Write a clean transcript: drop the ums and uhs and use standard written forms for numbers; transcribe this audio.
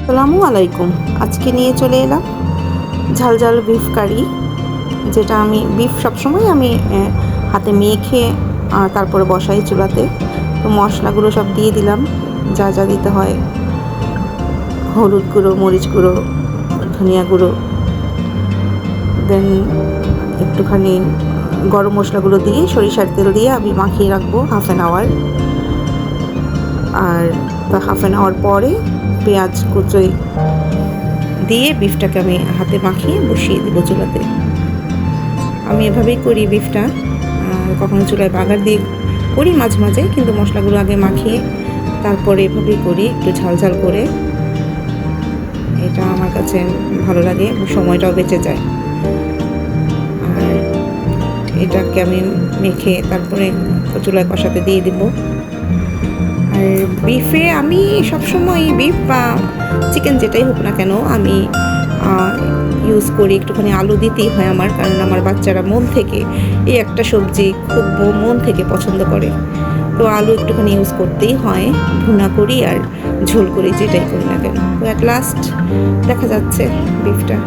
আসসালামু আলাইকুম। আজকে নিয়ে চলে এলাম ঝাল ঝাল বিফ কারি, যেটা আমি বিফ সবসময় আমি হাতে মেখে তারপরে বসাই চুলাতে। তো মশলাগুলো সব দিয়ে দিলাম, যা যা দিতে হয়, হলুদ গুঁড়ো, মরিচ গুঁড়ো, ধনিয়া গুঁড়ো, দেন একটুখানি গরম মশলাগুলো দিয়ে সরিষার তেল দিয়ে আমি মাখিয়ে রাখবো হাফ অ্যান আওয়ার। আর হাফ অ্যান আওয়ার পরে পেঁয়াজ কুচি দিয়ে বিফটাকে আমি হাতে মাখিয়ে বসিয়ে দেবো চুলাতে। আমি এভাবেই করি বিফটা, কখনো চুলায় বাগার দিয়ে করি মাঝে মাঝে, কিন্তু মশলাগুলো আগে মাখিয়ে তারপরে এভাবেই করি, একটু ঝাল ঝাল করে। এটা আমার কাছে ভালো লাগে, সময়টাও বেঁচে যায়। আর এটাকে আমি মেখে তারপরে চুলায় কষাতে দিয়ে দিব। আর বিফে আমি সবসময় বিফ বা চিকেন যেটাই হোক না কেন আমি ইউজ করি একটুখানি আলু দিতেই হয় আমার, কারণ আমার বাচ্চারা মন থেকে এই একটা সবজি খুব মন থেকে পছন্দ করে। তো আলু একটুখানি ইউজ করতেই হয়, ভুনা করি আর ঝোল করি, যেটাই করি না কেন। তো অ্যাট লাস্ট দেখা যাচ্ছে বিফটা